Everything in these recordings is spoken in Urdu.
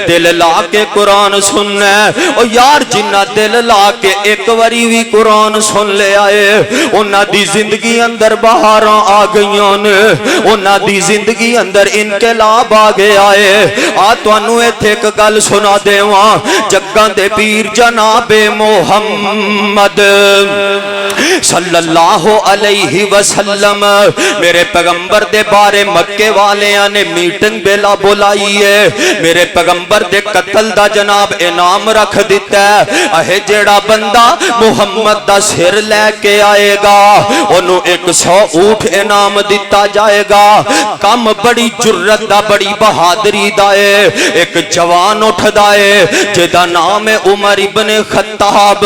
دل لا کے قرآن سننا ہے او یار جنہ دل لا کے ایک واری بھی قرآن سن لے آئے انہاں دی زندگی اندر بہاراں آ گئیاں نے انہاں دی زندگی اندر انقلاب آ گیا ہے آ تانوں ایتھے ایک گل سنا دیواں جگاں دے پیر جناب محمد صلی اللہ علیہ وسلم میرے پیغمبر دے بارے مکے والیاں نے میٹنگ بیلا بلائی ہے میرے پیغمبر دے قتل دا جناب انعام رکھ دیتا ہے اے جیڑا بندہ محمد دا سر لے کے آئے گا انہوں 100 اونٹ انعام دیتا جائے گا کم بڑی جرت دا بڑی بہادری دا ہے ایک جوان اٹھ دائے جدا نام عمر ابن خطاب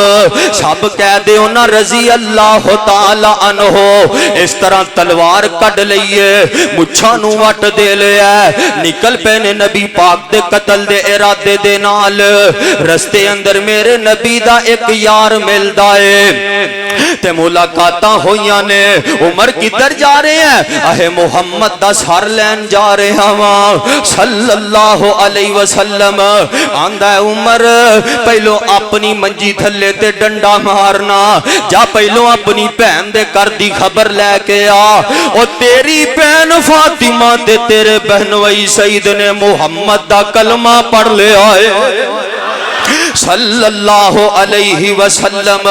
سب کہہ دے انہا رضی اللہ تعالی عنہ اس طرح تلوار کڑ لئیے مچھانو وٹ دے لیا نکل پینے نبی پاک دے قتل دے ارادے دے نال رستے اندر میرے نبی دا ایک یار مل دائے تے ملاقاتاں ہویاں نے عمر کدھر جا رہے ہیں اے محمد دا سر لین جا رہے ہیں صلی اللہ علیہ وسلم آندہ عمر پہلو اپنی منجی تھلے تے ڈنڈا مارنا جا پہلو اپنی بہن دے کر دی خبر لے کے آ او تیری بہن فاطمہ تے تیرے بہنوئی سید نے محمد دا کلمہ پڑھ لے آئے صلی اللہ علیہ وسلم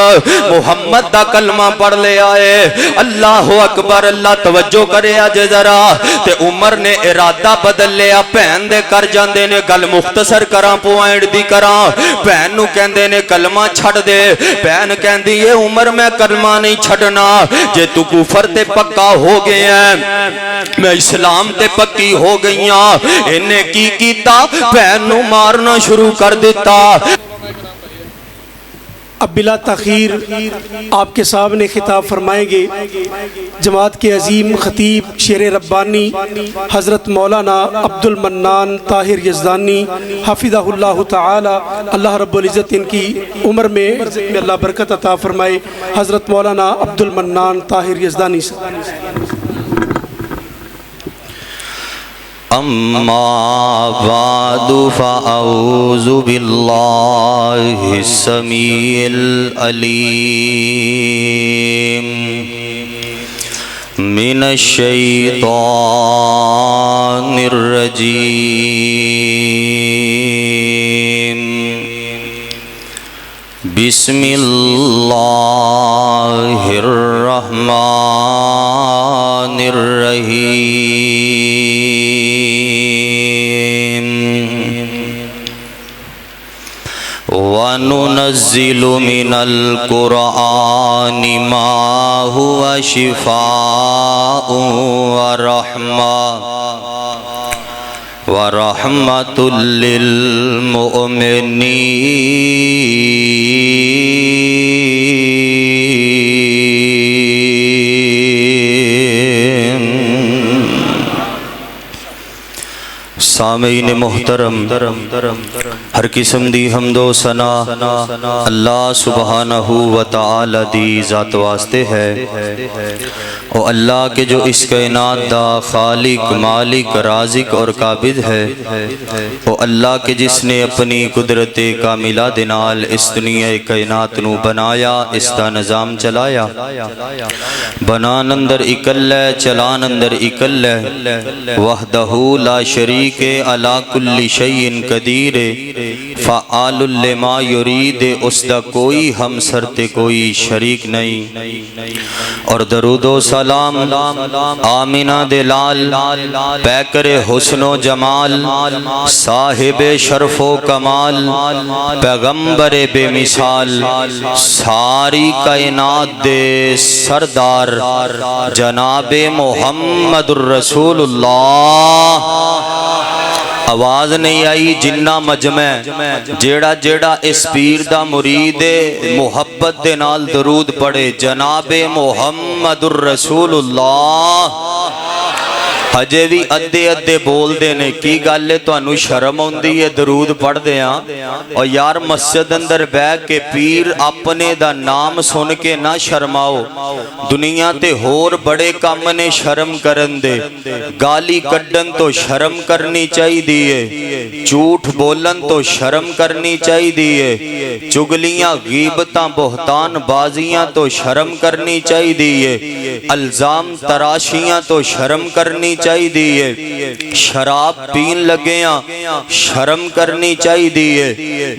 محمد دا کلمہ پڑھ لے آئے اللہ اکبر اللہ توجہ کرے آج ذرا تے عمر نے ارادہ بدل لیا پہن دے کر جاندے نے گل مختصر کراں پوائنٹ دی کراں پہن نو کہندے نے کلمہ چھڑ دے پہن کہندی یہ عمر میں کلمہ نہیں چھڑنا جے تو کفر تے پکا ہو گئے ہیں میں اسلام تے پکی ہو گئیاں انہیں کی کیتا پہن نو مارنا شروع کر دیتا اب بلا تاخیر آپ کے سامنے خطاب فرمائیں گے جماعت کے عظیم خطیب شیر ربانی حضرت مولانا عبد المنان طاہر یزدانی حفظہ اللہ تعالی اللہ رب العزت ان کی عمر میں اللہ برکت عطا فرمائے حضرت مولانا عبد المنان طاہر یزدانی اما بعد فاعوذ باللہ السمیع العلیم من الشیطان الرجیم بسم اللہ الرحمن الرحیم وَنُنَزِّلُ مِنَ الْقُرْآنِ مَا هُوَ شِفَاءٌ وَرَحْمَةٌ لِّلْمُؤْمِنِينَ سامعین محترم ہر قسم دی حمد و ثنا اللہ سبحانہ و تعالی دی ذات واسطے ہے او اللہ کے جو اس کائنات دا خالق مالک رازق اور قابض ہے او اللہ کے جس نے اپنی قدرت کاملہ دنال اس دنیا کائنات نو بنایا اس دا نظام چلایا بنان اندر اکل ہے چلان اندر اکل ہے وحدہ لا شریک علی کل شیء قدیر فعال لما یرید اس دا کوئی ہمسر تے کوئی شریک نہیں اور درود و سلام آمینہ دلال پیکر حسن و جمال صاحب شرف و کمال پیغمبر بے مثال ساری کائنات دے سردار جناب محمد الرسول اللہ آواز نہیں آئی جنہ مجمع جیڑا جیڑا اس پیر دا مرید محبت دے نال درود پڑے جناب محمد الرسول اللہ ہجے بھی ادھے ادھے بول دے نے کی گل ہے تانوں شرم آندی ہے درود پڑھ دے ہاں اور یار مسجد اندر بیٹھ کے پیر اپنے دا نام سن کے نہ شرماؤ دنیا تے ہور بڑے کام نے شرم کرن دے گالی کڈن تو شرم کرنی چاہی دیئے جھوٹ بولن تو شرم کرنی چاہی دیئے چگلیاں غیبتاں بہتان بازیاں تو شرم کرنی چاہی دیئے الزام تراشیاں تو شرم کرنی چاہی دیئے شراب پین لگیاں شرم کرنی چاہی دیئے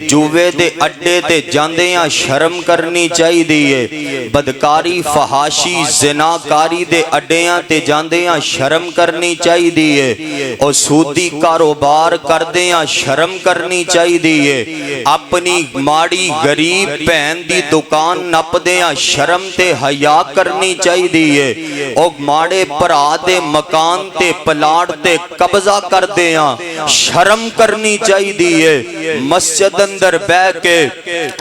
جوے دے اڈے تے جاندیاں شرم کرنی چاہی دیئے بدکاری فحاشی زناکاری دے اڈیاں تے جاندیاں شرم کرنی چاہی دیئے اور سودی کاروبار کردیاں شرم کرنی چاہی دیئے اپنی ماڑی غریب بہن دی دکان نپ دیاں شرم تے حیا کرنی چاہی دیئے اور ماڑے پرا دے مکان تے پلاٹ تے قبضہ کر دیاں شرم کرنی چاہی دیئے مسجد اندر بے کے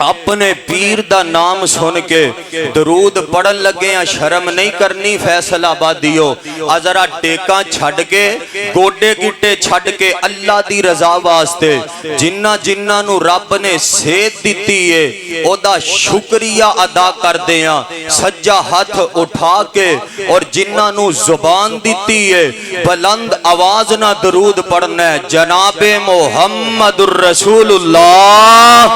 اپنے پیر دا نام سن کے درود پڑھن لگیاں شرم نہیں کرنی فیصل آبادیو ازرا ٹیکاں چھڑ کے گوڈے گٹے چھڑ کے اللہ دی رضا واسطے جنہ نو رب نے صحت دیتی ہے او دا شکریہ ادا کر دیاں سجا ہاتھ اٹھا کے اور جنہ نو زبان دیتی ہے بلند آواز نہ درود پڑھنا ہے جناب محمد الرسول اللہ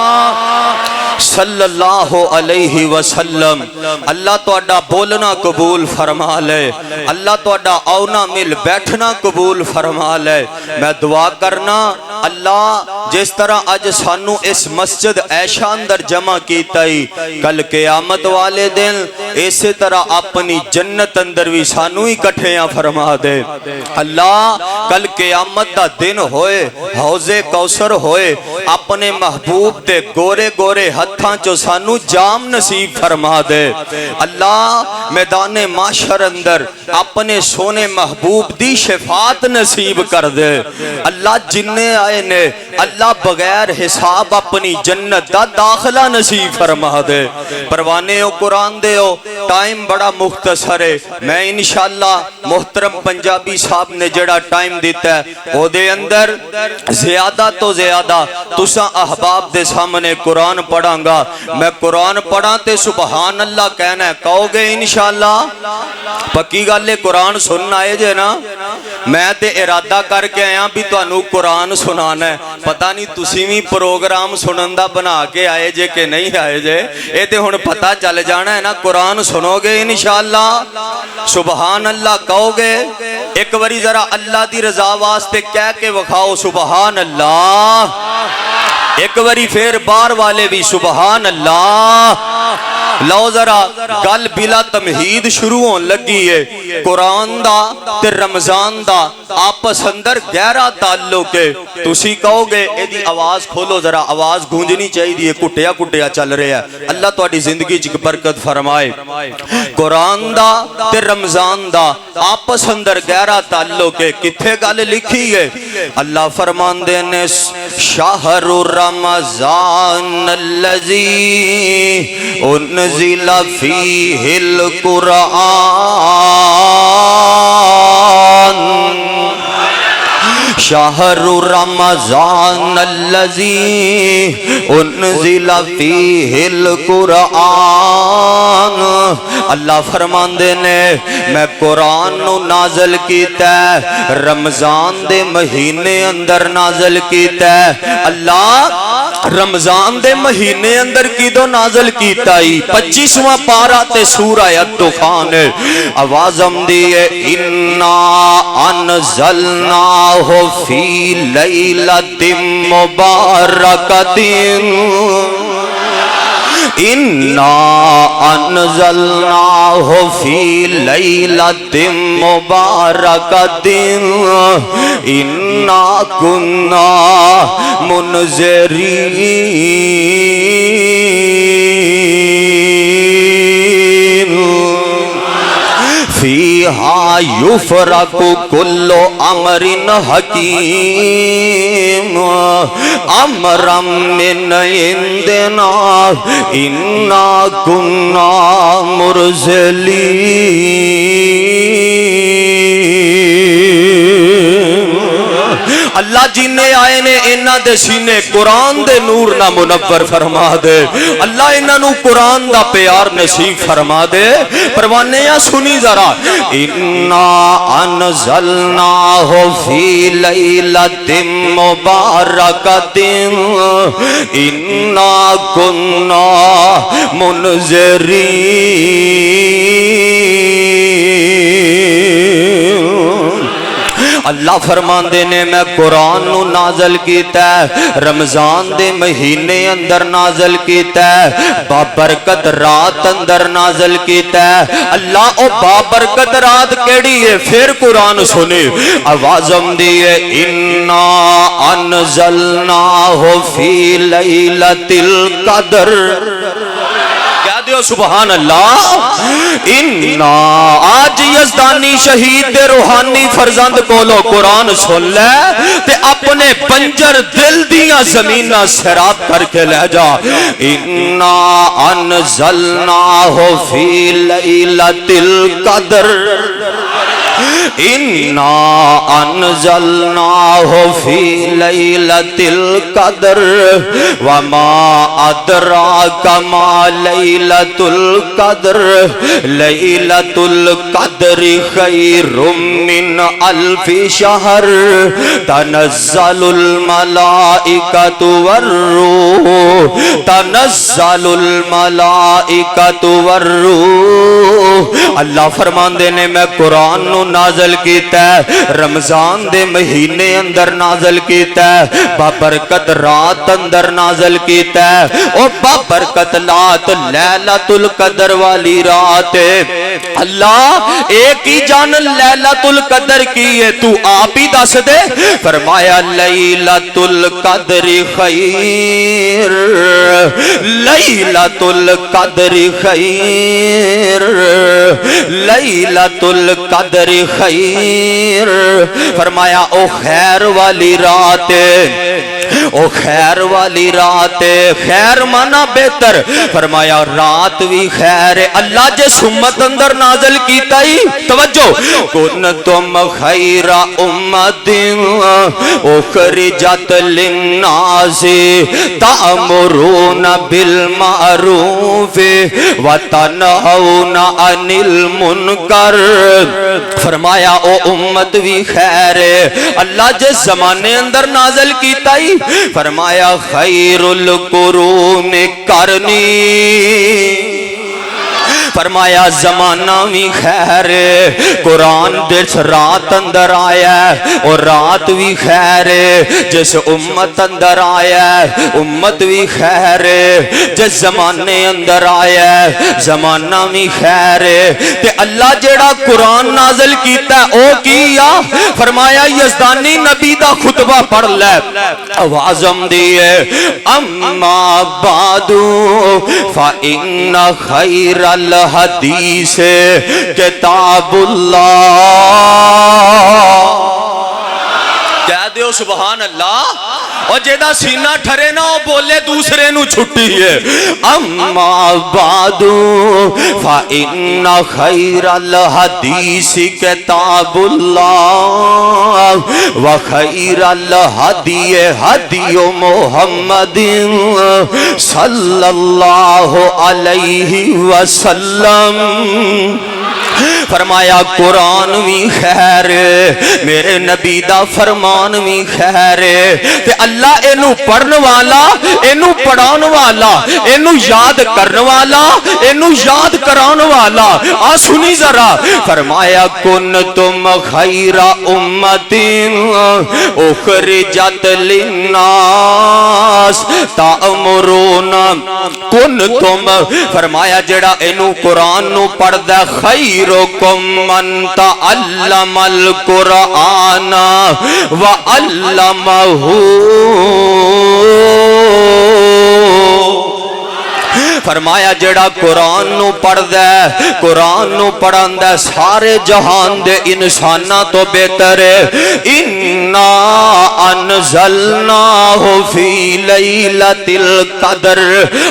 صلی اللہ علیہ وسلم اللہ تو اڈا بولنا قبول فرما لے اللہ تو اڈا آونا مل بیٹھنا قبول فرما لے میں دعا کرنا اللہ جس طرح آج سانو اس مسجد عائشہ اندر جمع کیتا ہی کل قیامت والے دن اسی طرح اپنی جنت اندر بھی سانو ہی کٹھیاں فرما دے اللہ کل قیامت دا دن ہوئے حوض کوثر ہوئے اپنے محبوب تے گورے گورے ہتھاں چو سانو جام نصیب فرما دے اللہ میدان معاشر اندر اپنے سونے محبوب دی شفاعت نصیب کر دے اللہ جننے آئے نے اللہ بغیر حساب اپنی جنت دا داخلہ نصیب فرما دے پروانے ہو قرآن دے ہو ٹائم بڑا مختصر ہے میں انشاءاللہ محترم پنجابی صاحب نے جڑا ٹائم دیتا ہے وہ دے اندر زیادہ تو زیادہ تساں احباب دے سامنے قرآن پڑھاں گا میں قرآن پڑھاں تے سبحان اللہ کہنا ہے کہو گے انشاءاللہ پکی گالے قرآن سننا ہے جے نا میں تے ارادہ کر کے آیا بھی تو انو قرآن سنانا ہے پتہ نہیں تسی بھی پروگرام سنندہ بنا کے آئے جے کہ نہیں آئے جے اے تے ہن پتہ چل جانا ہے نا قرآن سنو گے انشاءاللہ سبحان اللہ کہو گے ایک باری ذرا اللہ دی رضا واسطے کہہ کے وکھاؤ سبحان اللہ ایک باری پھر بار والے بھی سبحان اللہ لو ذرا گل بلا تمہید شروع ہون لگی ہے قرآن دا تے رمضان دا آپس اندر گہرا تعلق ہے تسی کہو گے اے دی آواز کھولو ذرا آواز گونجنی چاہی دی کٹیا کٹیا چل رہے ہیں اللہ تو اڈی زندگی چک برکت فرمائے قرآن دا تے رمضان دا آپس اندر گہرا تعلق ہے کتھے گل لکھی ہے اللہ فرمان دے نے شہر رمضان الذی انزل فیہ القرآن شہر رمضان الذی انزل فیہ القرآن اللہ فرمان دے نے میں قرآن نو نازل کیتا ہے رمضان دے مہینے اندر نازل کیتا ہے اللہ رمضان دے مہینے اندر کی دو نازل کیتا ہی 25واں پارہ تے سورہ الدخان آواز ہم دیئے اِنَّا أَنزَلْنَاهُ فِي لَيْلَةٍ مُبَارَكَةٍ اِنَّا أَنزَلْنَاهُ فِي لَيْلَةٍ مُبَارَكَةٍ إِنَّا كُنَّا مُنذِرِينَ فِيهَا فیہا یفرق کل امر حکیم امرا من عندنا انا کنا مرسلین۔ اللہ جنہیں آئے نے انہاں دے سینے قرآن دے نور نہ منور فرما دے، اللہ انہاں نو قرآن دا پیار نصیب فرما دے۔ پروانے یا سنی ذرا، انا انزلناہ فی لیلۃ مبارکۃ انا کنا منذرین۔ اللہ فرماندے نے میں قرآن نو نازل کیتا ہے، رمضان دے مہینے اندر نازل کیتا ہے، بابرکت رات اندر نازل کیتا ہے۔ اللہ او بابرکت رات کیڑی ہے؟ پھر قرآن سنے، آوازم دیئے انا انزلناہ فی لیلۃ القدر۔ کیا دیو سبحان اللہ۔ انا آج یزدانی شہید دے روحانی فرزند کولو قرآن سن لے تے اپنے پنجر دل دیاں زمینہ سراب کر کے لے جا۔ انا انزلناہ فی لیلۃ القدر انا انزلناہ فی لیلۃ القدر وما ادراک ما لیلۃ القدر لیلۃ القدر خیر من الف شہر تنزل الملائکۃ والروح تنزل الملائکۃ والروح۔ اللہ فرماندے نے میں قرآن نو نازل کیتا ہے، رمضان دے مہینے اندر نازل کیتا ہے، بابرکت رات اندر نازل کیتا ہے۔ او بابرکت رات لیلۃ القدر والی رات ہے۔ اللہ ایک ہی جان لیلۃ القدر کی ہے، تو آپ ہی دس دے۔ فرمایا لیلۃ القدر خیر لیلۃ القدر خیر لیلۃ القدر خیر۔ فرمایا او خیر والی رات ہے، او خیر والی رات ہے۔ خیر مانا بہتر، فرمایا رات بھی خیر ہے۔ اللہ جس امت اندر نازل کیتا ہی توجہ، کنتم خیر امت اخرجت للناس تأمرون بالمعروف وتنہون عن المنکر۔ فرمایا او امت بھی خیر ہے، اللہ جس زمانے اندر نازل کیتا ہی فرمایا خیر القرون کرنی۔ فرمایا زمانہ بھی خیر ہے، قرآن جس رات اندر آیا ہے اور رات بھی خیر ہے، جس امت اندر آیا ہے امت بھی خیر ہے، جس زمانے اندر آیا ہے زمانہ بھی خیر ہے۔ تے اللہ جیڑا قرآن نازل کیتا ہے او کیا؟ فرمایا یزدانی نبی دا خطبہ پڑھ لے، آوازم دیئے اما بعدو فإن خیر الحدیث کتاب اللہ۔ کہہ دیو سبحان اللہ۔ اور جیدہ سینہ ٹھرے نہ ہو بولے دوسرے نو چھٹی ہے۔ اما بعدو فإن خیر الحدیث کتاب اللہ وخیر الہدی ہدی محمد صلی اللہ علیہ وسلم۔ فرمایا قرآن بھی خیر ہے، میرے نبی دا فرمان بھی خیر ہے، تے اللہ اینو پڑھن والا اینو پڑھان والا اینو یاد کرن والا اینو یاد کران والا آ سنی ذرا۔ فرمایا کنتم خیر امت اخرجت للناس تأمرون کنتم۔ فرمایا جڑا اینو قرآن نو پڑھدا خیرکم من تعلم القرآن وعلمہ۔ فرمایا جڑا قرآن نو پڑھدا ہے قرآن نو پڑھاندا ہے سارے جہان دے انساناں تو بہتر ہے انا انزلناہ فی لیلۃ القدر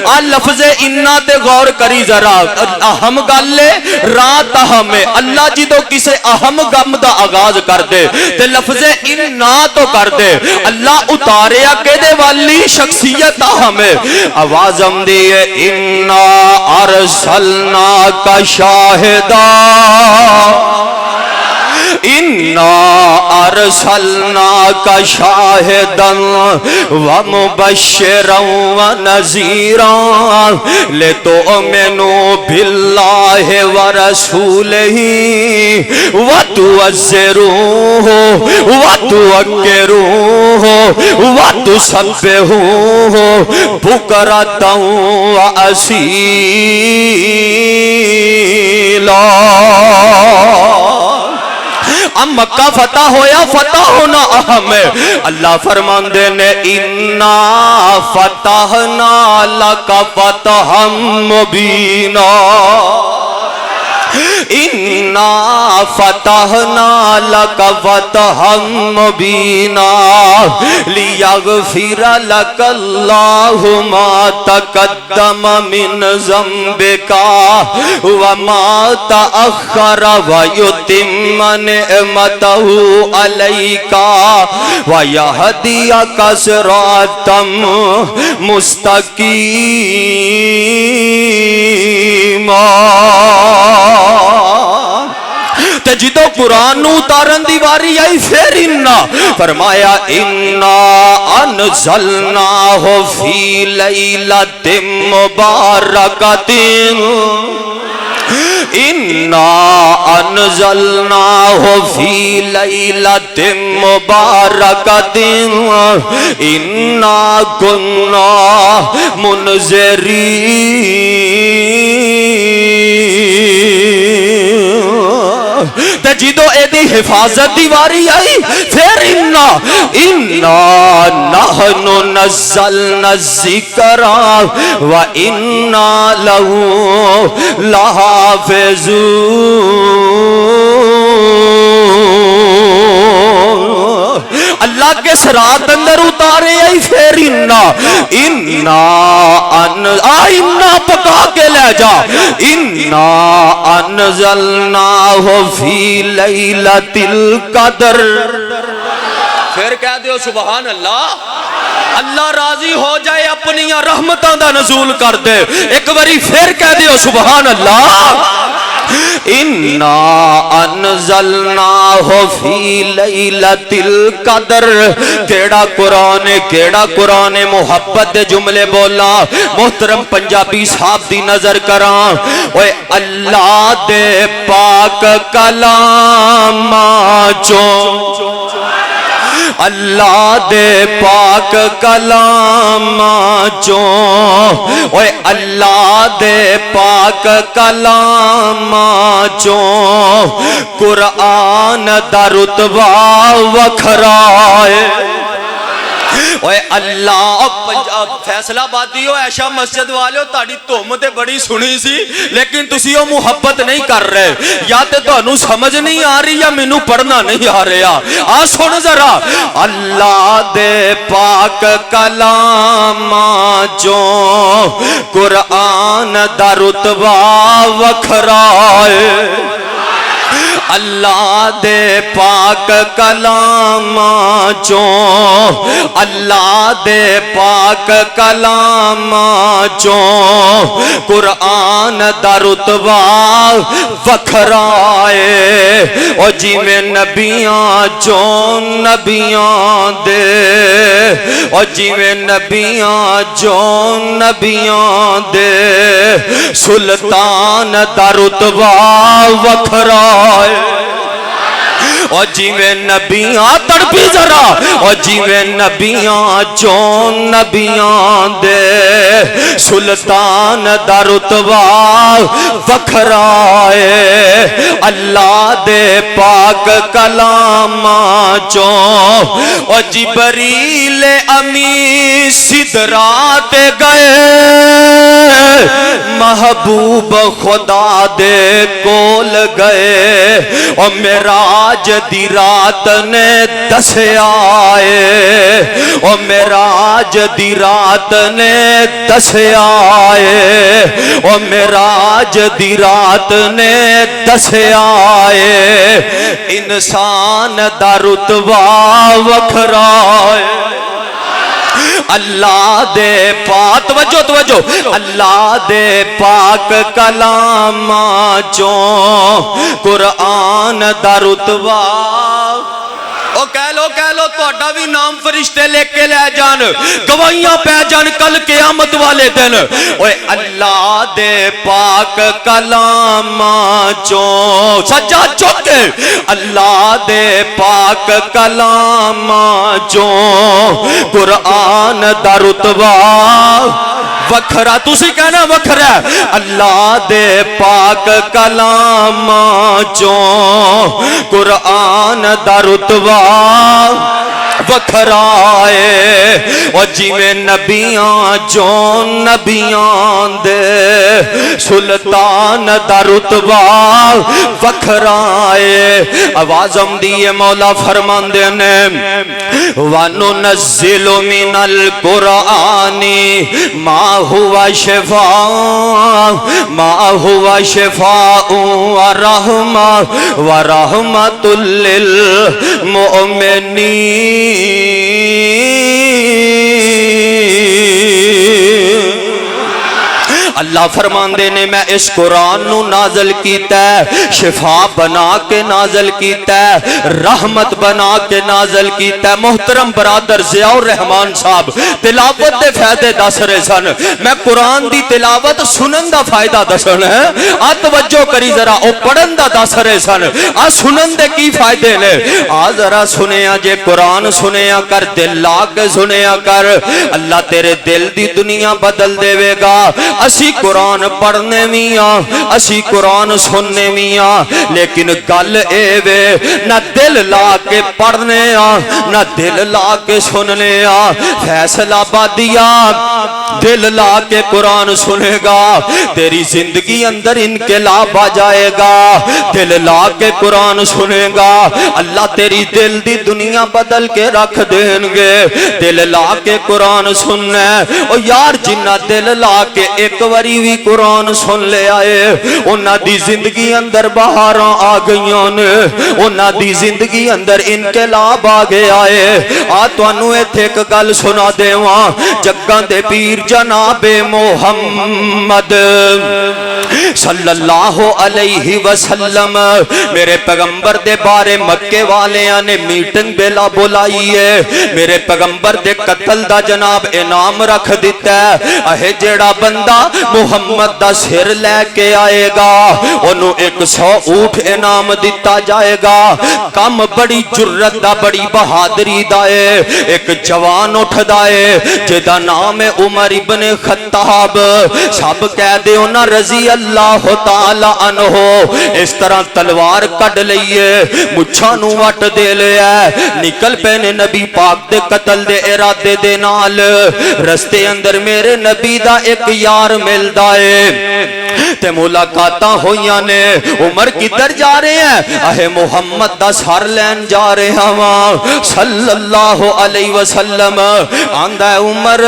آ لفظ انا تے غور کری ذرا اہم گل ہے رات اہم ہے اللہ جدو کسے اہم غم دا آغاز کر دے تے لفظ انا تو کر دے اللہ اتاریا کہ دے والی شخصیت اہم ہے آواز ہم دیئے انا ارسلناک شاہدا انا ارسلناک شاہدا ومبشرا ونذیرا لتؤمنوا باللہ ورسولہ وتعزروہ وتوقروہ وتسبحوہ بکرۃ وأصیلا اب مکہ فتح ہویا فتح ہونا اہم ہے اللہ فرماندے نے انا فتحنا لک فتحا مبینا انا فتحنا لک فتحا مبینا لیغفر لک اللہ ما تقدم من ذنبک وما تأخر ویتم نعمتہ علیک ویہدیک صراطا مستقیما تے جدو قرآن نو اتارن دی واری آئی پھر انا فرمایا انا انزلناہ فی لیلۃ مبارکۃ انا انزلناہ فی لیلۃ مبارکۃ انا کنا منذرین تے جدو اے دی حفاظت دی واری آئی پھر انا نحن نزلنا الذکر و انا لہو اللہ کے صراط اندر اتارے آئی پھر انا پکا کے لے جا انا انزلناہ فی لیلۃ القدر پھر کہہ دیو سبحان اللہ اللہ راضی ہو جائے اپنی رحمتاں دا نزول کر دے ایک باری پھر کہہ دیو سبحان اللہ انا انزلناہ فی لیلۃ القدر کیڑا قرآن محبت دے جملے بولا محترم پنجابی صاحب دی نظر کراں اوے اللہ دے پاک کلام چوں اللہ دے پاک کلام چوں اوے اللہ دے پاک کلام چوں قرآن دا رتبہ وکھرائے اوے اللہ فیصلہ بادی ہو ایشا مسجد والے ہو تاڑی تہمت بڑی سنی سی لیکن تسی وہ محبت نہیں کر رہے یا تے تانوں سمجھ نہیں آ رہی یا مینوں پڑھنا نہیں آ رہا آ سن ذرا اللہ دے پاک کلام چوں قرآن دا رتبہ وکھرائے اللہ دے پاک کلام چوں اللہ دے پاک کلام چوں قرآن دا رتبہ وکھرائے او جی میں نبیاں چوں نبیاں دے او جی میں نبیاں چوں نبیاں دے سلطان دا رتبہ وکھرائے اور جیویں نبیاں تڑپی ذرا اور جیویں نبیاں چون نبیاں دے سلطان دا رتبہ وکھرائے اللہ دے پاک کلام چون اور جبریل امی سدرات گئے محبوب خدا دے کول گئے او معراج دی رات نے دسیا ہے او معراج دی رات نے دسیا ہے او معراج دی رات نے دسیا ہے انسان دا رتبہ وکھرا ہے اللہ دے پاک توجہ اللہ دے پاک کلام چوں قرآن دا رتبہ او کہہ لو تہاڈا بھی نام فرشتے لے کے لے جان گواہیاں پہ جان کل قیامت والے دن اوے اللہ دے پاک کلام چوں سجا چوکے اللہ دے پاک کلام چوں قرآن دا رتبہ وکھرا تسی کہنا وکھرا اللہ دے پاک کلام چوں قرآن دا رتبہ وکھرائے اور جی میں نبیاں جو نبیاں دے سلطان دا رتبہ وکھرائے آوازم دیئے مولا فرمان دینے وَنُنَزِّلُ مِنَ الْقُرْآنِ مَا هُوَ شِفَاءٌ وَرَحْمَةٌ لِّلْمُؤْمِنِينَ اللہ فرمان دینے میں اس قرآن نو نازل کیتا ہے شفا بنا کے نازل کیتا ہے رحمت بنا کے نازل کیتا ہے محترم برادر ضیاء الرحمان صاحب تلاوت دے فائدے دس رہے سن میں قرآن دی تلاوت سنن دا فائدہ دسن ہے آ توجہ کری ذرا او پڑھن دا دس رہے سن آ سنن دے کی فائدے نے آ ذرا سنیا جے قرآن سنیا کر دل لاغ سنیا کر اللہ تیرے دل دی دنیا بدل دے وے گا اسی قرآن پڑھنے میاں اسی قرآن سننے میاں لیکن گل اے وے نہ دل لا کے پڑھنے نہ دل لا کے سننے فیصلہ بادیا دل لا کے قرآن سنے گا تیری زندگی اندر انقلاب آ جائے گا دل لا کے قرآن سنے گا اللہ تیری دل دی دنیا بدل کے رکھ دیں گے دل لا کے قرآن سننے او یار جنہ دل لا کے ایک واری بھی قرآن سن لے آئے انہاں دی زندگی اندر بہاراں آ گئیاں نے انہاں دی زندگی اندر انقلاب آ گیا ہے آ تانوں ایتھے ایک گل سنا دیواں جگاں دے پیر جناب محمد صلی اللہ علیہ وسلم میرے پیغمبر دے بارے مکے والیاں نے میٹنگ بیلا بلائی ہے میرے پیغمبر دے قتل دا جناب انعام رکھ دیتا ہے اہے جیڑا بندہ محمد دا سر لے کے آئے گا انہوں 100 اونٹ انعام دیتا جائے گا کم بڑی جرت دا بڑی بہادری دائے ایک جوان اٹھ دائے جدا نام عمر ابن خطاب سب کہہ دے انہا رضی اللہ تعالی عنہ اس طرح تلوار کڑ لئیے مچھانو وٹ دے لیا نکل پینے نبی پاک دے قتل دے ارادے دے نال رستے اندر میرے نبی دا ایک یار مل دائے تے ملاقاتاں ہویاں نے عمر کدھر جا رہے ہیں اہے محمد دا سر لین جا رہے ہیں صلی اللہ علیہ وسلم آندہ ہے عمر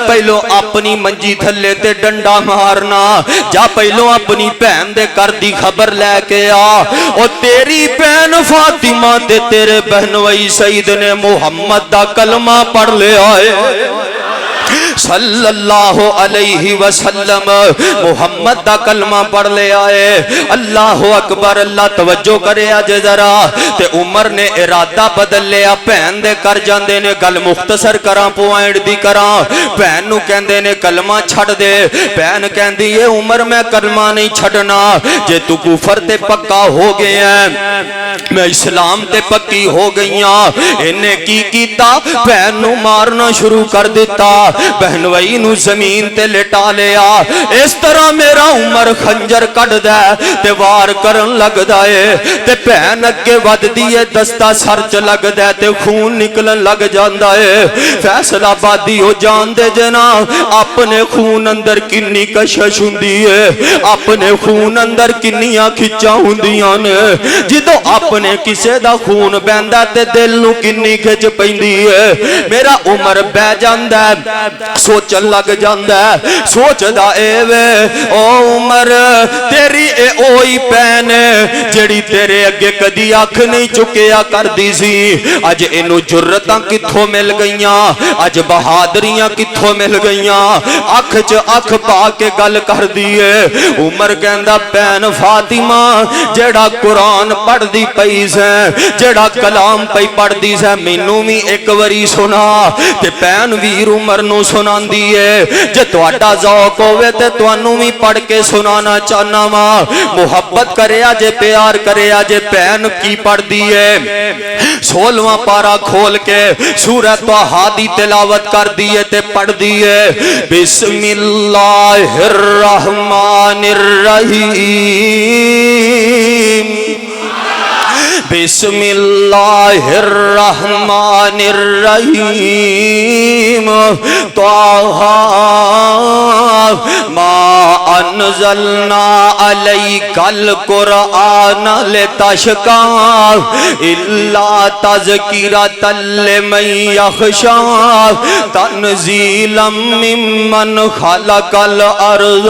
پہلو اپنی منجی تھلے تے ڈنڈا مارنا جا پہلو اپنی پہن دے کر دی خبر لے کے آ اور تیری پہن فاطمہ تے تیرے بہنوئی سید نے محمد دا کلمہ پڑھ لے آئے صلی اللہ علیہ وسلم محمد دا کلمہ پڑھ لے آئے اللہ اکبر اللہ توجہ کرے آج ذرا تے عمر نے ارادہ بدل لیا پہن دے کر جاندے نے گل مختصر کراں پوائنٹ دی کراں پہن نو کہندے نے کلمہ چھڑ دے پہن کہندی یہ عمر میں کلمہ نہیں چھڑنا جے تو کفر تے پکا ہو گئے ہیں میں اسلام تے پکی ہو گئیاں انہیں کی کیتا پہن نو مارنا شروع کر دیتا بہنوئی نو زمین تے لٹا لیا اس طرح میرا عمر خنجر کٹ دے تے وار کرن لگ دائے تے بہن اگے ود دیئے دستا سر چ لگ دے تے خون نکلن لگ جاندہ ہے فیصل آبادی ہو جان دے جنا اپنے خون اندر کنی کشش ہوندی ہے اپنے خون اندر کنیاں کھچا ہوندیاں نے جدو اپنے کسے دا خون بیندا تے دل نو کنی کھچ پیندی ہے میرا عمر بہ جاندا ہے سوچن لگ جاندا ہے سوچ دا اے وے او عمر تیری اے اوئی پین جڑی تیرے اگے کدی اکھ نہیں چکیا کر دی سی اج اینو جرتاں کتھوں مل گئیاں اج بہادریاں کتھوں مل گئیاں اکھ چ اکھ پا کے گل کر دیئے عمر کہندا پین فاطمہ جڑا قرآن پڑھ دی پئی سے جڑا کلام پئی پڑھ دی سے مینوں بھی ایک واری سنا تے پین ویر عمر نو سنان دیئے جے تواڈا ذوق ہوئے تے توانوں بھی پڑھ کے سنانا چاہنا وا محبت کریا جے پیار کریا جے پین کی پڑھ دیئے 16واں پارا کھول کے سورہ طٰہٰ دی تلاوت کر دیئے تے پڑھ دیئے بسم اللہ الرحمن الرحیم بسم اللہ الرحمن الرحیم طٰہٰ ما انزلنا علیک القرآن لتشقی الا تذکرۃ لمن یخشی تنزیلا ممن خلق الارض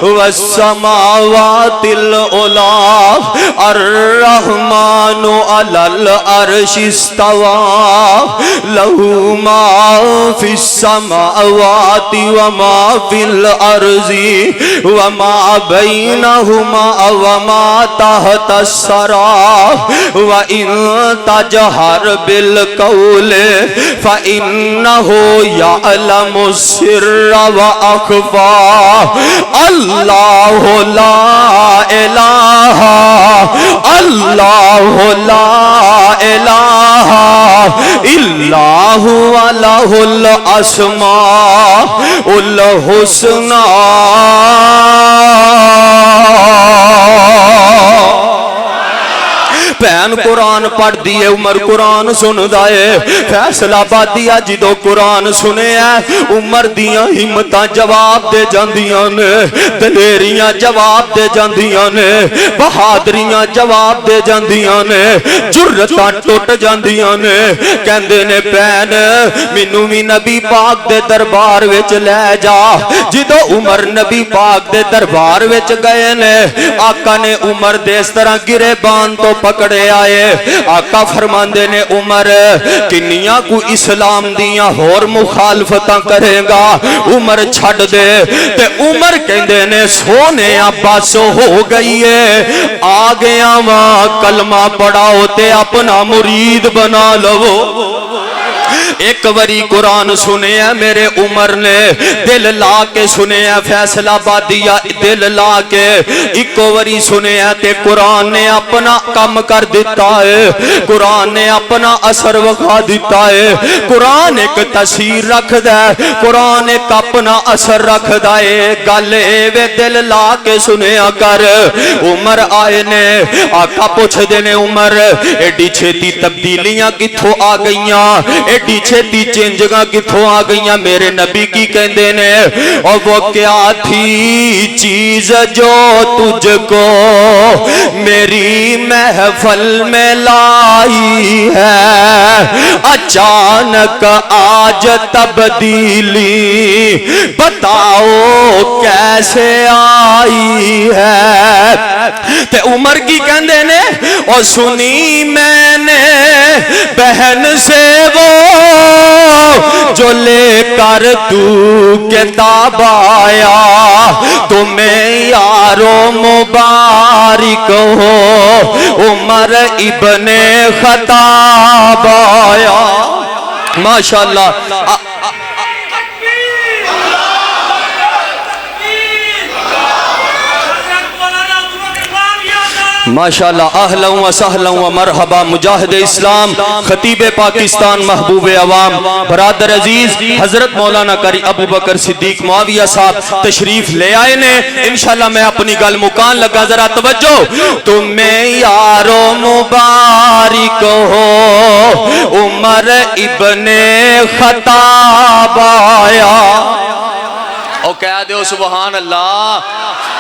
والسماوات العلی الرحمن علی العرش استوى له ما في السماوات وما في الأرض وما بينهما وما تحت الثرى وإن تجهر بالقول فإنه يعلم السر وأخفى الله لا إله اللہ لا الہ الا هو له الاسماء الحسنى بہن قرآن پڑھ دیئے عمر قرآن سن دائے فیصل آبادیہ جدو قرآن سنے ہیں عمر دیاں ہمتاں جواب دے جاندیاں نے دلیریاں جواب دے جاندیاں نے بہادریاں جواب دے جاندیاں نے جرتاں ٹوٹ جاندیاں نے کہندے نے بہن مینوں بھی نبی پاک دے دربار وچ لے جا جدو عمر نبی پاک دے دربار وچ گئے نے آقا نے عمر دے اس طرح گرے بان تو پکڑے آئے آقا فرماندے نے عمر کنیاں کو اسلام دیاں اور مخالفتاں کرے گا عمر چھڑ دے تے عمر کہندے نے سونے بس ہو گئی ہے آگیا ماں کلمہ پڑھاؤ تے اپنا مرید بنا لو ایک وری قرآن سنے ہیں میرے عمر نے دل لا کے سنے ہیں فیصل آبادیہ دل لا کے ایک وری سنے ہیں تے قرآن نے اپنا کم کر دیتا ہے قرآن نے اپنا اثر وکھا دیتا ہے قرآن ایک تاثیر رکھ دے قرآن ایک اپنا اثر رکھ دے گلے وے دل لا کے سنے کر عمر آئے نے آقا پوچھ دینے عمر ایڈی چھیتی تبدیلیاں کتھوں آ گئیاں ایڈی چھیتی چینجگاں کتھوں آ گئیاں میرے نبی کی کہندے نے اور وہ کیا تھی چیز جو تجھ کو میری محفل میں لائی ہے اچانک آج تبدیلی بتاؤ کیسے آئی ہے تے عمر کی کہندے نے اور سنی میں نے بہن سے وہ جو لے کر تو کتاب آیا تمہیں یارو مبارک ہو عمر ابن خطاب آیا ماشاءاللہ ماشاءاللہ اہلا و سہلا و مرحبا مجاہد اسلام خطیب پاکستان محبوب عوام برادر عزیز حضرت مولانا قاری ابو بکر صدیق معاویہ صاحب تشریف لے آئے نے انشاءاللہ میں اپنی گل مکان لگا ذرا توجہ تمہیں یارو مبارک ہو عمر ابن خطاب آیا او کہہ دیو سبحان اللہ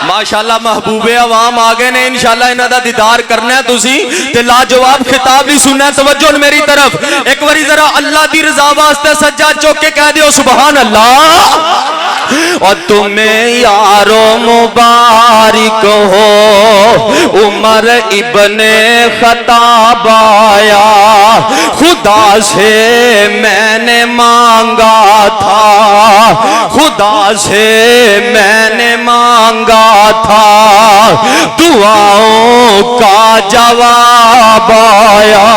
ماشاءاللہ محبوب عوام آگے نے انشاءاللہ انہاں دا دیدار کرنا ہے تسی تے لاجواب خطاب بھی سننا ہے توجہ میری طرف ایک باری ذرا اللہ دی رضا واسطے سجاد چوک کے کہہ دیو سبحان اللہ اور تمہیں یارو مبارک ہو عمر ابن خطاب آیا خدا سے میں نے مانگا تھا خدا سے میں نے مانگا تھا دعاؤں کا جواب آیا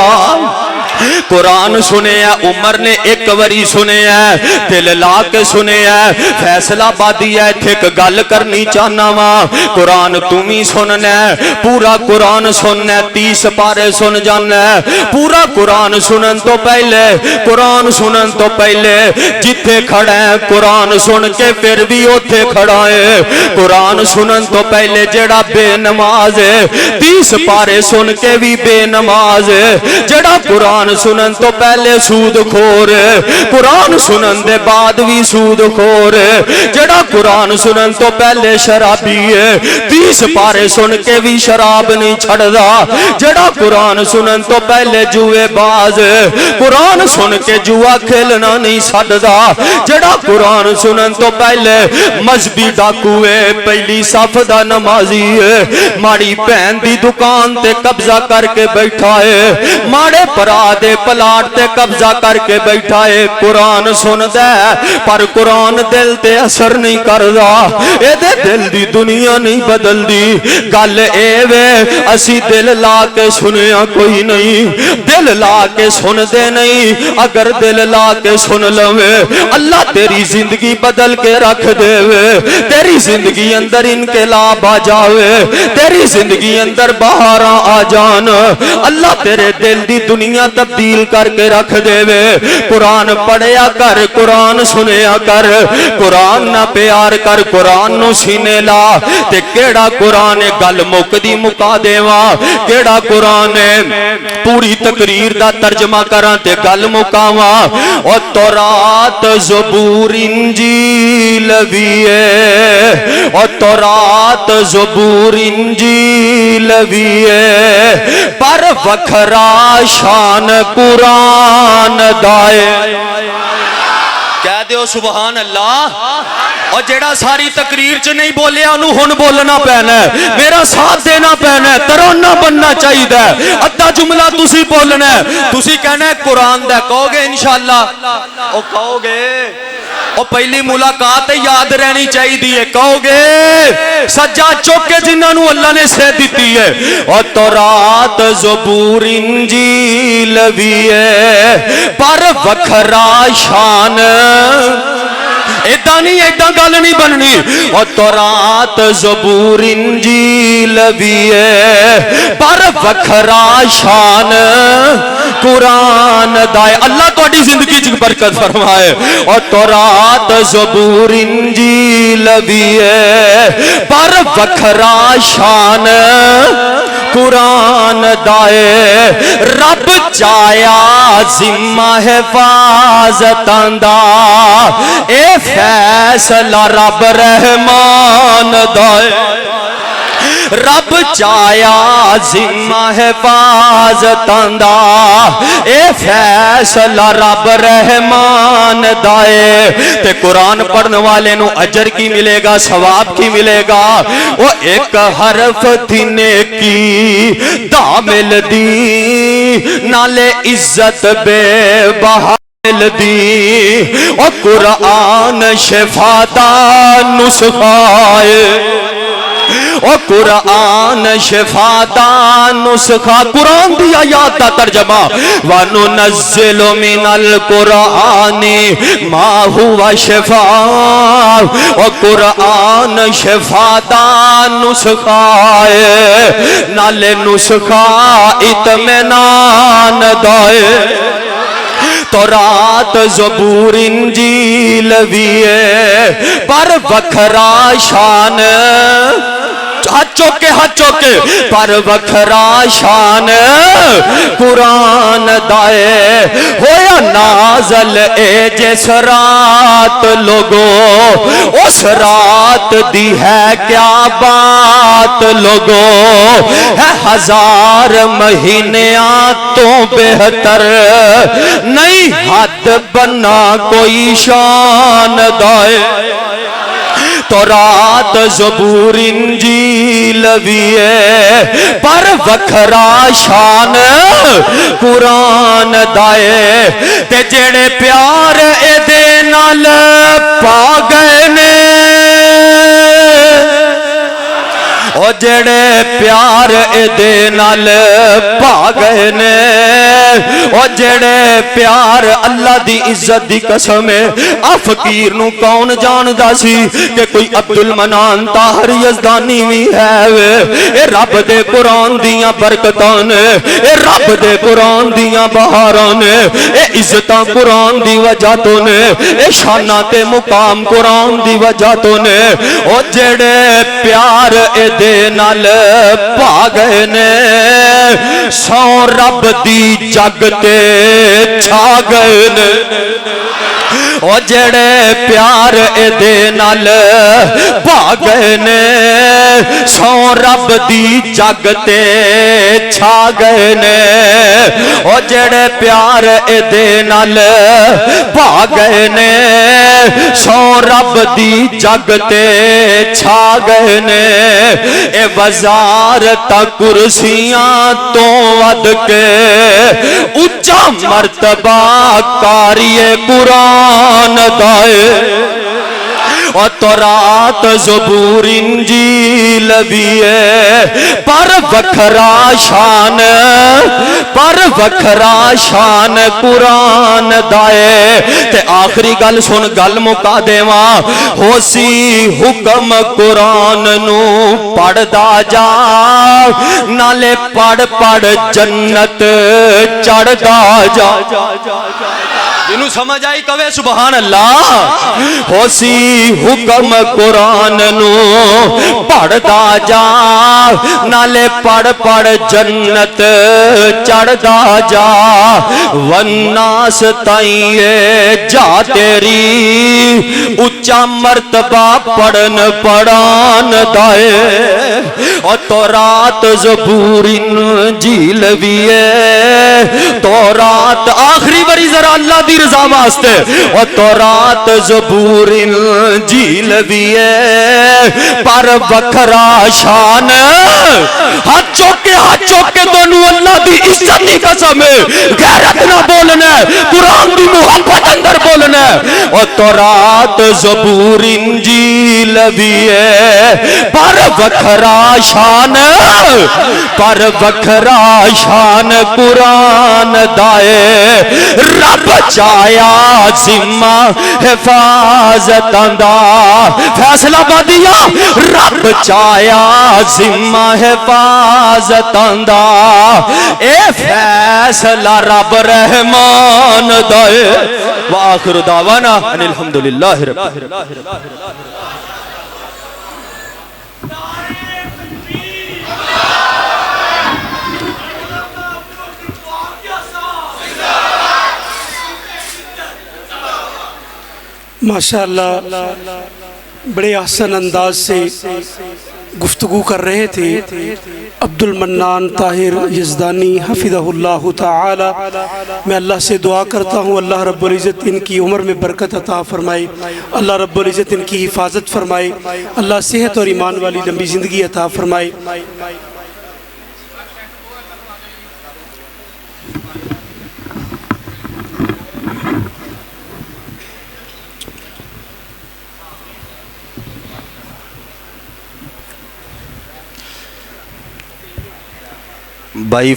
قرآن سنے ہیں عمر نے ایک وری سنے ہیں دل لا کے سنے ہیں فیصلہ بادی ہے تھک گل کرنی چاہنا وا قرآن تم ہی سننا ہے پورا قرآن سننا ہے 30 پارے سن جانا ہے پورا قرآن سنن تو پہلے قرآن سنن تو پہلے جتھے کھڑا ہے قرآن سن کے پھر بھی اوتھے کھڑا ہے قرآن سنن تو پہلے جڑا بے نماز ہے 30 پارے سن کے بھی بے نماز ہے جڑا قرآن سنن تو پہلے سود خور قرآن سنن دے بعد بھی سود خور جڑا قرآن سنن تو پہلے شرابی ہے 30 پارے سن کے بھی شراب نہیں چھڑ دا جڑا قرآن سنن تو پہلے جوے باز قرآن سن کے جوا کھیلنا نہیں چھڑ دا جڑا قرآن سنن تو پہلے مذہبی ڈاکوے پہلی صف دا نمازی ہے ماڑی بہن دی دکان تے قبضہ کر کے بیٹھا ہے ماڑے پرا دے پلاٹ تے قبضہ کر کے بیٹھا ہے قرآن سن دے پر قرآن دل تے اثر نہیں کردا اے دے دل دی دنیا نہیں بدل دی گل اے وے اسی دل لا کے سنیا کوئی نہیں دل لا کے سن دے نہیں اگر دل لا کے سن لوے اللہ تیری زندگی بدل کے رکھ دے وے تیری زندگی اندر انقلاب آ جاوے تیری زندگی اندر بہاراں آ جان اللہ تیرے دل دی دنیا تبدیل کر کے رکھ دے وے قرآن پڑھیا کر قرآن سنیا کر قرآن نہ پیار کر قرآن نو سینے لا تے کیڑا قرآن گل مک دی مکا دیواں کیڑا قرآن پوری تقریر دا ترجمہ کراں تے گل مکاواں او تورات زبور انجیل وی اے او تورات زبور انجیل وی اے پر وکھرا شان قرآن دائے کہہ دیو سبحان اللہ اور جیڑا ساری تقریر چ نہیں بولیا انہوں ہن بولنا پینا ہے میرا ساتھ دینا پینا ہے ترانہ بننا چاہیے ہے ادھا جملہ تسی بولنا ہے تسی کہنا ہے قرآن دا کہو گے انشاءاللہ او کہو گے او پہلی ملاقات یاد رہنی چاہیے دیئے کہو گے سجاد چوکے جنہاں نو اللہ نے سہ دیتی ہے اور تورات زبور انجیل بھی ہے پر وکھرا شان ایدہ نہیں ایدہ گل نہیں بننی اور تورات زبور انجیل بھی ہے پر وکھرا شان قرآن دائے اللہ تو اڈی زندگی چک برکت فرمائے اور تورات زبور انجیل بھی ہے پر وکھرا شان قرآن دائے رب چایا ذمہ حفاظتاں دا اے فیصلہ رب رحمان دائے رب چایا ذمہ حفاظتاں دا اے فیصلہ رب رحمان دائے تے قرآن پڑھنے والے نو اجر کی ملے گا ثواب کی ملے گا وہ ایک حرف تھی نیکی دامل دی نالے عزت بے بہا دی اور قرآن شفا دا نسخائے او قرآن شفا دا نسخہ قرآن دی آیات دا ترجمہ وَنُنَزِّلُ مِنَ الْقُرْآنِ مَا هُوَ شِفَاءٌ او قرآن شفا دا نسخہ ہے نالے نسخہ اطمینان دائے تورات زبور انجیل بھی ہے پر وکھرا شان ہاتھ چوکے پر وکھرا شان قرآن دائے ہویا نازل اے جس رات لوگو اس رات دی ہے کیا بات لوگو ہے ہزار مہینیاں تو بہتر نہیں حد بنا کوئی شان دائے تورات زبور انجیل بھی ہے پر وکھرا شان قرآن دائے تے جڑے پیار اے دے نال پا گئے نے او جڑے پیار اے دے نال پا گئے نے او جڑے پیار اللہ دی عزت دی قسم ہے آ فقیر نو کون جاندا سی کہ کوئی عبد المنان طاہر یزدانی بھی ہے اے رب دے قرآن دیاں برکتاں نے اے رب دے قرآن دیاں بہاراں نے اے عزتاں قرآن دی وجہ تو نے اے شاناں تے مقام قرآن دی وجہ تو نے او جڑے پیار اے دے نال پا گئے نے سو رب دی جگ تے چھا گئے نے او جڑے پیار اے دے نال پا گئے نے سو رب دی جگ تے چھا گئے نے او جڑے پیار اے دے نال پا گئے نے سو رب دی جگ تے چھا گئے نے اے وزارت کرسیاں تو ود کے اچھا مرتبہ کاری قرآن دائے اور تورات زبور انجیل بھی ہے پر وکھرا شان قرآن دائے تے آخری گل سن گل مکا دیواں ہو سی حکم قرآن نو پڑھ دا جا نالے پڑھ جنت چڑھ دا جا جنہوں سمجھ آئی کہے سبحان اللہ ہو سی حکم قرآن نو پڑھ دا جا نالے پڑھ جنت چڑھ دا جا والناس تائیے جا تیری اچھا مرتبہ پڑھان دائے اور تورات زبور انجیل بھی ہے تورات آخری بری ذرا اللہ دی رضا واسطے اور تورات زبور انجیل بھی ہے پر وکھرا شان ہاتھ چوکے دونوں اللہ دی عزت دی قسم ہے غیرت نہ بولنا قرآن دی محبت اندر بولنا اور تورات زبور انجیل بھی ہے پر وکھرا شان قرآن دائے رب چایا ذمہ حفاظت دا فیصلہ بدیا رب چایا ذمہ حفاظت دا اے فیصلہ رب رحمان دائے وآخر دعوانا ان الحمدللہ رب ماشاءاللہ بڑے احسن انداز سے گفتگو کر رہے تھے عبد المنان طاہر یزدانی حفظہ اللہ تعالی میں اللہ سے دعا کرتا ہوں اللہ رب العزت ان کی عمر میں برکت عطا فرمائے اللہ رب العزت ان کی حفاظت فرمائے اللہ صحت اور ایمان والی لمبی زندگی عطا فرمائے بھائی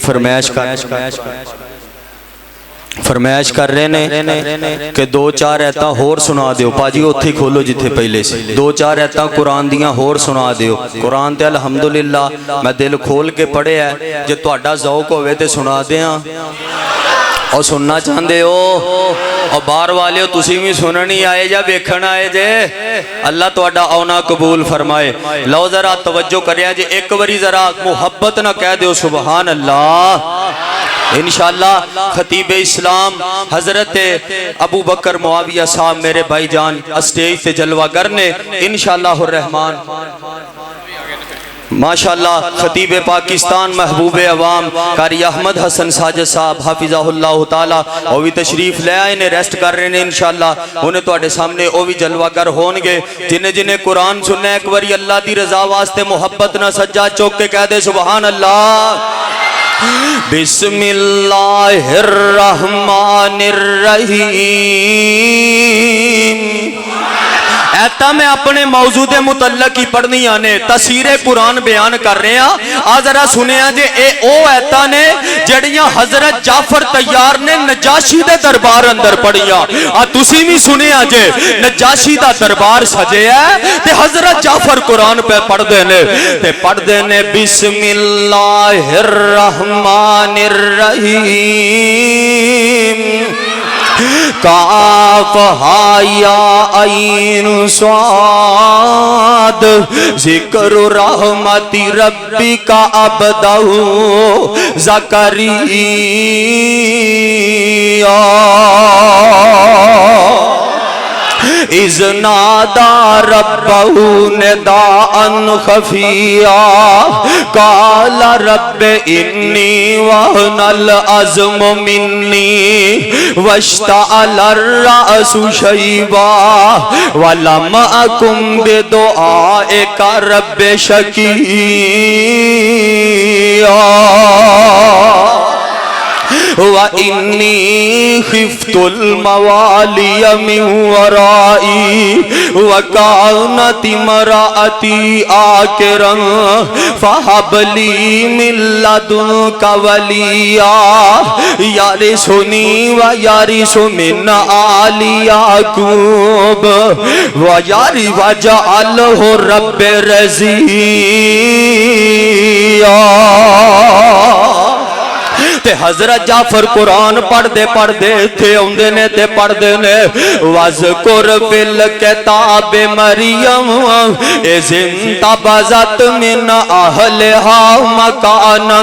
فرمائش کر رہے نے کہ دو چار ایتاں ہور سنا دیو پاجی اتھے کھولو جتھے پہلے سے دو چار ایتاں قرآن دیاں ہور سنا دیو قرآن تے الحمدللہ میں دل کھول کے پڑھے ہے جے تہاڈا ذوق ہوئے تے سنا دیاں اور سننا چاہندے ہو اور باہر والے ہو تسی بھی سننی آئے جا بیکھن آئے جے اللہ تہاڈا آنا قبول فرمائے لو ذرا توجہ کریا جے ایک باری ذرا محبت نہ کہہ دیو سبحان اللہ انشاءاللہ خطیب اسلام حضرت ابو بکر معاویہ صاحب میرے بھائی جان اسٹیج سے جلوہ گر نے انشاءاللہ الرحمن ماشاءاللہ خطیب پاکستان محبوب عوام قاری احمد حسن ساجد صاحب حافظہ اللہ تعالی وہ بھی تشریف لے آئے نے ریسٹ کر رہے ہیں انشاءاللہ انہیں توڑے سامنے وہ بھی جلوہ گر ہونگے جنہیں قرآن سننے ایک باری اللہ دی رضا واسطے محبت نہ سجا چوک کے کہہ دے سبحان اللہ بسم اللہ الرحمن الرحیم ایتا میں اپنے موضوع متعلق ہی پڑھنی آنے تفسیر قرآن بیان کر رہے ہیں آذرہ سنے آجے اے او ایتا نے جڑیاں حضرت جعفر تیار نے نجاشی دے دربار اندر پڑھیاں تسی بھی سنے آجے نجاشی دا دربار سجے ہے تے حضرت جعفر قرآن پہ پڑھ دینے بسم اللہ الرحمن الرحیم کاف ہا یا عین صاد ذکر رحمت ربک عبدہ زکریا اذ نادا ربہ نداء خفیا قال رب انی وہن العظم منی واشتعل الرأس شیبا ولم اکن بدعائک رب شقیا وَإِنِّي خِفْتُ الْمَوَالِيَ مِنْ وَرَائِي وَكَانَتِ امْرَأَتِي عَاقِرًا فَهَبْ لِي مِن لَّدُنكَ وَلِيًّا يَرِثُنِي وَيَرِثُ مِنْ آلِ يَعْقُوبَ وَاجْعَلْهُ رَبِّ رَضِيًّا تے حضرت جعفر قرآن پڑھ دے تھے اوندے نے تے پڑھ دے نے وَذْكُرْ فِي الْكِتَابِ مَرْيَمَ اِذِ انْتَبَذَتْ مِنْ أَهْلِهَا مَكَانًا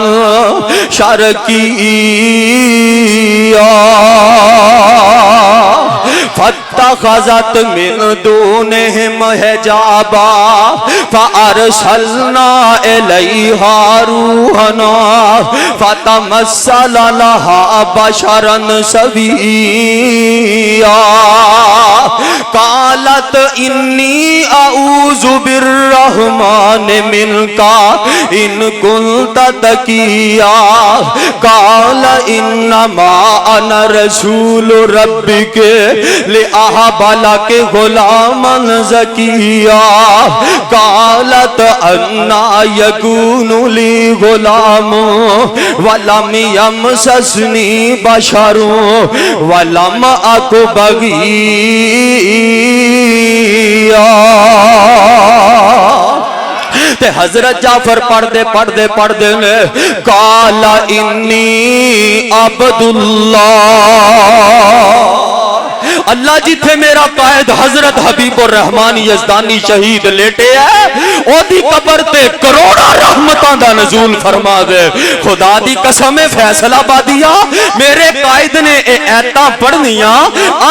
شَرْقِيًّا فَاتَّخَذَتْ مِنْ دُونِهِمْ حِجَابًا فَأَرْسَلْنَا إِلَيْهَا رُوحَنَا فَتَمَثَّلَ لَهَا بَشَرًا سَوِيًّا قَالَتْ إِنِّي أَعُوذُ بِالرَّحْمَنِ مِنْكَ إِن كُنتَ تَقِيًّا قَالَ إِنَّمَا أَنَا رَسُولُ رَبِّكَ لِأَهَبَ لَكَ غُلَامًا زَكِيًّا قَالَتْ أَنَّىٰ يَكُونُ لِي غُلَامٌ وَلَمْ يَمْسَسْنِي بَشَرٌ وَلَمْ أَكُ بَغِيًّا تے حضرت جعفر پڑھ دے نے قَالَ إِنِّي عَبْدُ اللَّهِ اللہ جتھے میرا قائد حضرت حبیب الرحمن یزدانی شہید لیٹے ہے او دی قبر تے کروڑا رحمتاں دا نزول فرما دے خدا دی قسم فیصلہ بادیا میرے قائد نے اے ایتاں پڑھنیاں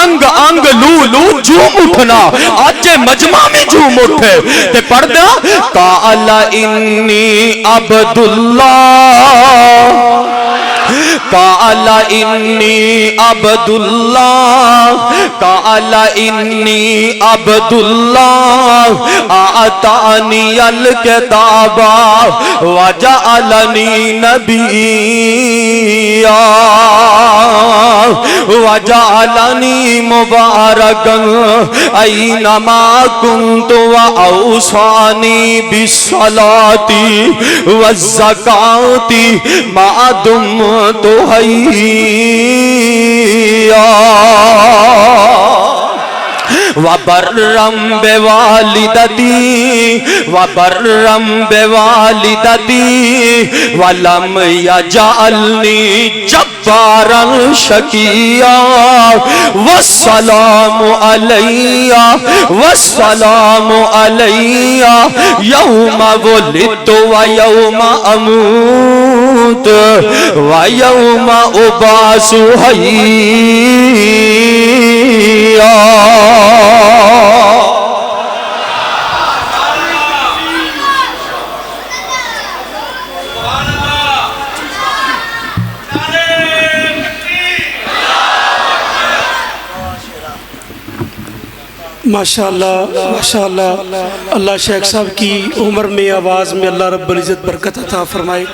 انگ انگ لو لو جوم اٹھنا آج مجمع میں جوم اٹھے تے پڑھ دیا قَالَ إِنِّي عَبْدُ اللَّهِ قال انی عبد اللہ قال انی عبد اللہ اعطانی الکتاب وجعلنی نبیا وجعلنی مبارکا اینما کنت واوصانی بالصلاة والزکاة ما دمت حیا وبرم بوالدتی وبرم بوالدتی ولم یجعلنی جبارا شقیا والسلام علی والسلام علی یوم ولدت ویوم اموت ویوم ابعث حیا. ماشاءاللہ ماشاءاللہ. اللہ شیخ صاحب کی عمر میں آواز میں اللہ رب العزت برکت عطا فرمائے.